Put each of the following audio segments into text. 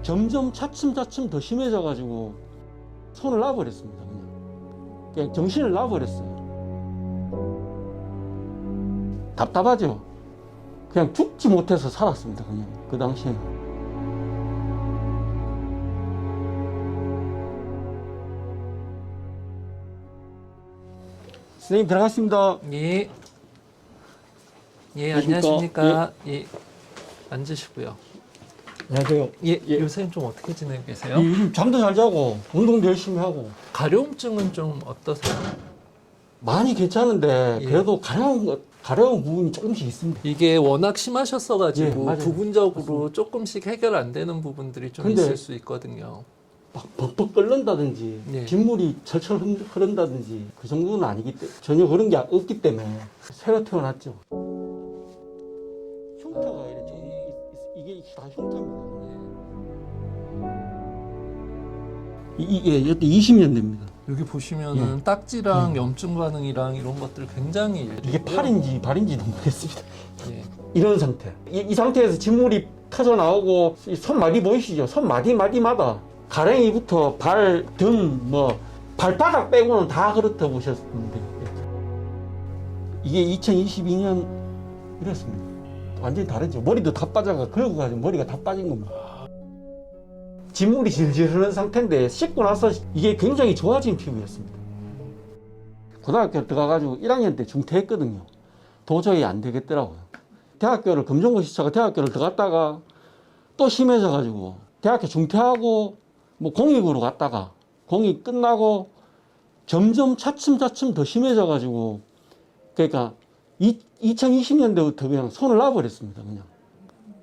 점점 차츰차츰 더 심해져가지고 손을 놔버렸습니다. 그냥 정신을 놔버렸어요. 답답하죠. 그냥 죽지 못해서 살았습니다. 그냥 그 당시에는. 선생님 들어갔습니다. 예. 예, 계십니까? 안녕하십니까. 예. 앉으시고요. 안녕하세요. 예, 예. 요새 좀 어떻게 지내고 계세요? 요즘 잠도 잘 자고 운동도 열심히 하고 가려움증은 좀 어떠세요? 많이 괜찮은데 예. 그래도 가려운 부분이 조금씩 있습니다. 이게 워낙 심하셨어가지고 예, 맞아요. 부분적으로 맞습니다. 조금씩 해결 안 되는 부분들이 좀 근데 있을 수 있거든요. 막 벅벅 끓는다든지 예. 빗물이 철철 흐른다든지 그 정도는 아니기 때문에 전혀 그런 게 없기 때문에 새로 태어났죠. 흉터가 이게 다 흉터입니다. 이게 이때 20년 됩니다. 여기 보시면은 딱지랑 염증 반응이랑 이런 것들 굉장히 이게 팔인지 발인지도 모르겠습니다. 예. 이런 상태. 이 상태에서 진물이 터져 나오고 이 손마디 보이시죠? 손마디마다 가랭이부터 발, 등, 발바닥 빼고는 다 그렇다 보셨는데 이게 2022년 이랬습니다. 완전히 다르죠. 머리도 다 빠져가 긁어가지고 머리가 다 빠진 겁니다. 진물이 질질 흐르는 상태인데 씻고 나서 이게 굉장히 좋아진 피부였습니다. 고등학교 들어가가지고 1학년 때 중퇴했거든요. 도저히 안 되겠더라고요. 대학교를 금종고시차가 대학교를 들어갔다가 또 심해져가지고 대학교 중퇴하고 공익으로 갔다가 공익 끝나고 점점 차츰차츰 더 심해져가지고 그러니까 2020년대부터 그냥 손을 놔버렸습니다.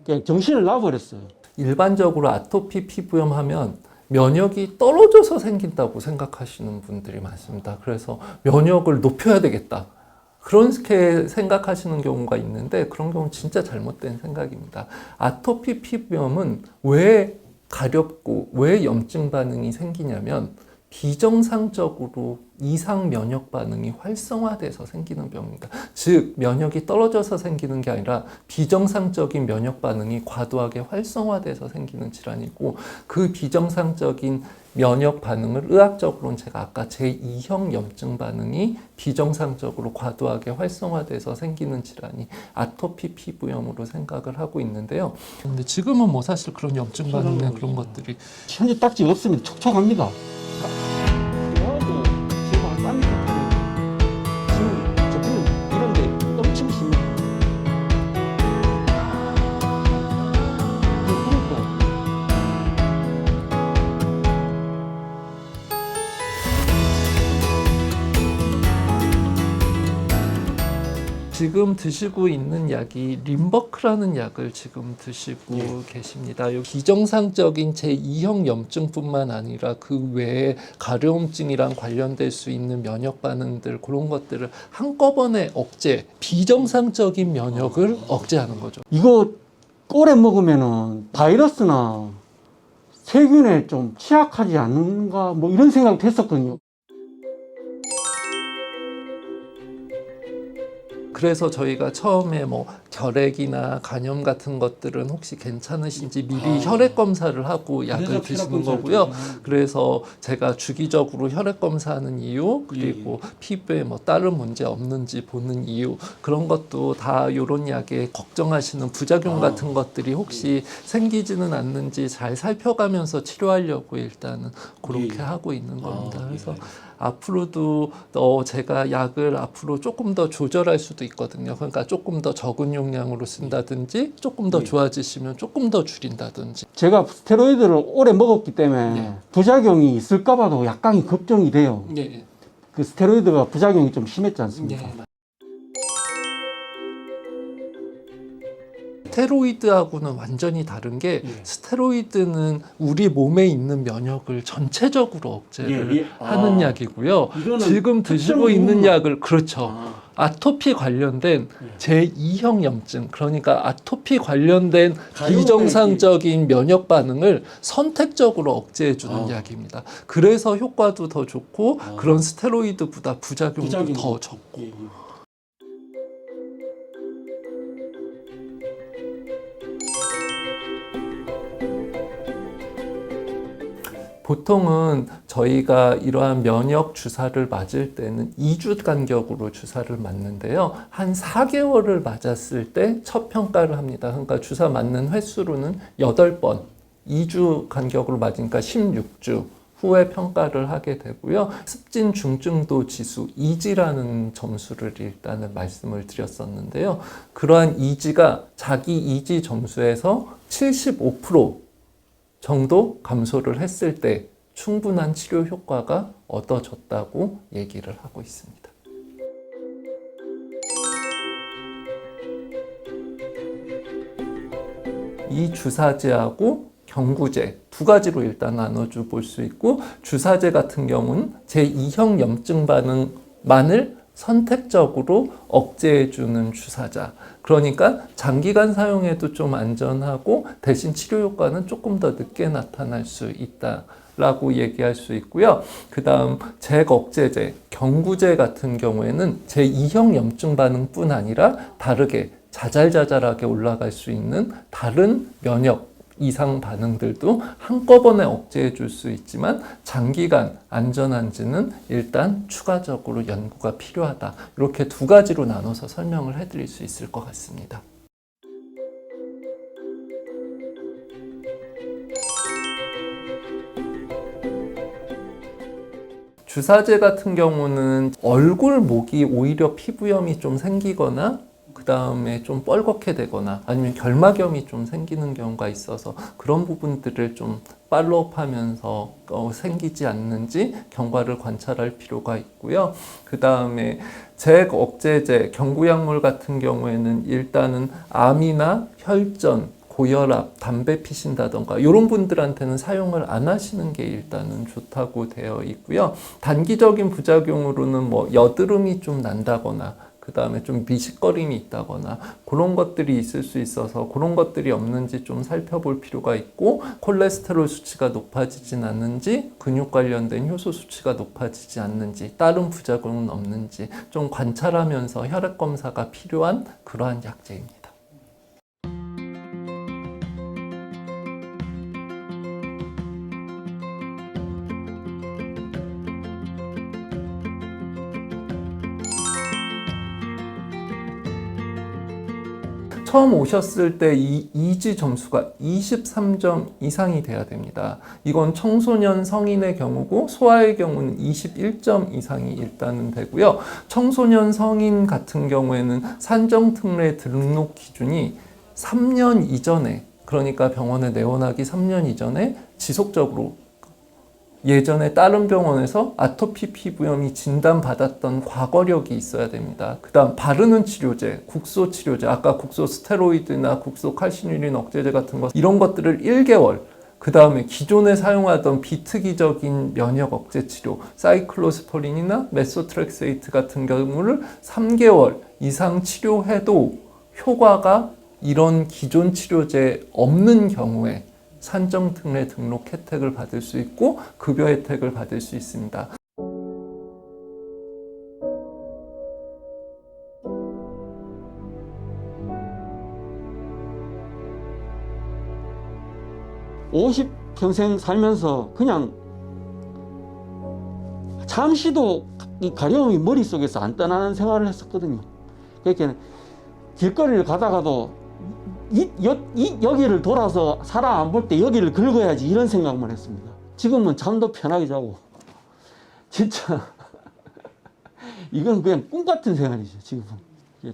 그냥 정신을 놔버렸어요. 일반적으로 아토피 피부염 하면 면역이 떨어져서 생긴다고 생각하시는 분들이 많습니다. 그래서 면역을 높여야 되겠다. 그렇게 생각하시는 경우가 있는데 그런 경우는 진짜 잘못된 생각입니다. 아토피 피부염은 왜 가렵고 왜 염증 반응이 생기냐면 비정상적으로 이상 면역 반응이 활성화돼서 생기는 병입니다. 즉 면역이 떨어져서 생기는 게 아니라 비정상적인 면역 반응이 과도하게 활성화돼서 생기는 질환이고 그 비정상적인 면역 반응을 의학적으로는 제가 아까 제2형 염증 반응이 비정상적으로 과도하게 활성화돼서 생기는 질환이 아토피 피부염으로 생각을 하고 있는데요. 근데 지금은 뭐 사실 그런 염증 반응이나 그런 것들이 현재 딱지가 없습니다. 촉촉합니다. 지금 드시고 있는 약이 림버크라는 약을 지금 드시고 계십니다. 여기 비정상적인 제2형 염증뿐만 아니라 그 외에 가려움증이랑 관련될 수 있는 면역 반응들 그런 것들을 한꺼번에 비정상적인 면역을 억제하는 거죠. 이거 오래 먹으면은 바이러스나 세균에 좀 취약하지 않는가 이런 생각도 했었거든요. 그래서 저희가 처음에 결핵이나 간염 같은 것들은 혹시 괜찮으신지 미리 혈액 검사를 하고 약을 드시는 거고요. 그래서 제가 주기적으로 혈액 검사하는 이유 그리고 피부에 다른 문제 없는지 보는 이유 그런 것도 다 이런 약에 걱정하시는 부작용 같은 것들이 혹시 생기지는 않는지 잘 살펴가면서 치료하려고 일단은 그렇게 하고 있는 겁니다. 그래서 앞으로도 제가 약을 앞으로 조금 더 조절할 수도 있거든요. 그러니까 조금 더 적은 용량으로 쓴다든지 조금 더 좋아지시면 조금 더 줄인다든지. 제가 스테로이드를 오래 먹었기 때문에 부작용이 있을까 봐도 약간 걱정이 돼요. 그 스테로이드가 부작용이 좀 심했지 않습니까? 스테로이드하고는 완전히 다른 게 스테로이드는 우리 몸에 있는 면역을 전체적으로 억제를 하는 약이고요. 지금 드시고 있는 약을 아토피 관련된 제2형 염증 그러니까 아토피 관련된 비정상적인 면역 반응을 선택적으로 억제해 주는 약입니다. 그래서 효과도 더 좋고 그런 스테로이드보다 부작용도 더 적고 보통은 저희가 이러한 면역 주사를 맞을 때는 2주 간격으로 주사를 맞는데요. 한 4개월을 맞았을 때 첫 평가를 합니다. 그러니까 주사 맞는 횟수로는 8번, 2주 간격으로 맞으니까 16주 후에 평가를 하게 되고요. 습진 중증도 지수 이지라는 점수를 일단은 말씀을 드렸었는데요. 그러한 이지가 자기 이지 점수에서 75% 정도 감소를 했을 때 충분한 치료 효과가 얻어졌다고 얘기를 하고 있습니다. 이 주사제하고 경구제 두 가지로 일단 나눠줘 볼 수 있고, 주사제 같은 경우는 제2형 염증 반응만을 선택적으로 억제해주는 주사자. 그러니까 장기간 사용해도 좀 안전하고 대신 치료 효과는 조금 더 늦게 나타날 수 있다 라고 얘기할 수 있고요. 그 다음 잭억제제, 경구제 같은 경우에는 제2형 염증 반응뿐 아니라 다르게 자잘자잘하게 올라갈 수 있는 다른 면역 이상 반응들도 한꺼번에 억제해 줄 수 있지만 장기간 안전한지는 일단 추가적으로 연구가 필요하다. 이렇게 두 가지로 나눠서 설명을 해드릴 수 있을 것 같습니다. 주사제 같은 경우는 얼굴, 목이 오히려 피부염이 좀 생기거나 그 다음에 좀 뻘겋게 되거나 아니면 결막염이 좀 생기는 경우가 있어서 그런 부분들을 좀 팔로우하면서 생기지 않는지 경과를 관찰할 필요가 있고요. 그 다음에 잭 억제제, 경구약물 같은 경우에는 일단은 암이나 혈전, 고혈압, 담배 피신다던가 이런 분들한테는 사용을 안 하시는 게 일단은 좋다고 되어 있고요. 단기적인 부작용으로는 뭐 여드름이 좀 난다거나 그 다음에 좀 미식거림이 있다거나 그런 것들이 있을 수 있어서 그런 것들이 없는지 좀 살펴볼 필요가 있고, 콜레스테롤 수치가 높아지진 않는지, 근육 관련된 효소 수치가 높아지지 않는지, 다른 부작용은 없는지 좀 관찰하면서 혈액 검사가 필요한 그러한 약제입니다. 처음 오셨을 때 이 이지 점수가 23점 이상이 돼야 됩니다. 이건 청소년 성인의 경우고 소아의 경우는 21점 이상이 일단은 되고요. 청소년 성인 같은 경우에는 산정특례 등록 기준이 3년 이전에, 그러니까 병원에 내원하기 3년 이전에 지속적으로 예전에 다른 병원에서 아토피 피부염이 진단받았던 과거력이 있어야 됩니다. 그 다음 바르는 치료제, 국소 치료제, 아까 국소 스테로이드나 국소 칼시누린 억제제 같은 것, 이런 것들을 1개월, 그 다음에 기존에 사용하던 비특이적인 면역 억제 치료, 사이클로스포린이나 메소트렉세이트 같은 경우를 3개월 이상 치료해도 효과가 이런 기존 치료제에 없는 경우에 산정특례 등록 혜택을 받을 수 있고 급여 혜택을 받을 수 있습니다. 평생 살면서 그냥 잠시도 이 가려움이 머릿속에서 안 떠나는 생활을 했었거든요. 그러니까 길거리를 가다가도 여기를 돌아서 사람 안 볼 때 여기를 긁어야지 이런 생각만 했습니다. 지금은 잠도 편하게 자고 진짜 이건 그냥 꿈 같은 생활이죠. 지금은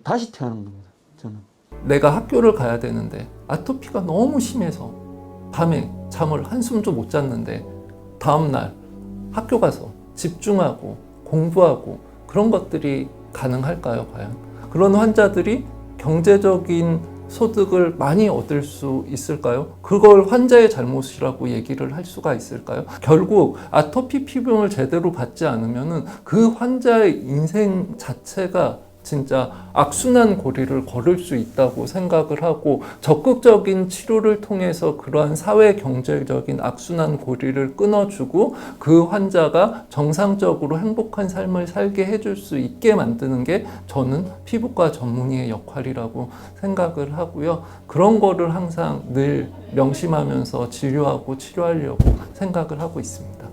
다시 태어난 겁니다. 저는 내가 학교를 가야 되는데 아토피가 너무 심해서 밤에 잠을 한숨도 못 잤는데 다음날 학교 가서 집중하고 공부하고 그런 것들이 가능할까요? 과연? 그런 환자들이 경제적인 소득을 많이 얻을 수 있을까요? 그걸 환자의 잘못이라고 얘기를 할 수가 있을까요? 결국 아토피 피부염을 제대로 받지 않으면 그 환자의 인생 자체가 진짜 악순환 고리를 걸을 수 있다고 생각을 하고 적극적인 치료를 통해서 그러한 사회 경제적인 악순환 고리를 끊어주고 그 환자가 정상적으로 행복한 삶을 살게 해줄 수 있게 만드는 게 저는 피부과 전문의의 역할이라고 생각을 하고요. 그런 거를 항상 늘 명심하면서 진료하고 치료하려고 생각을 하고 있습니다.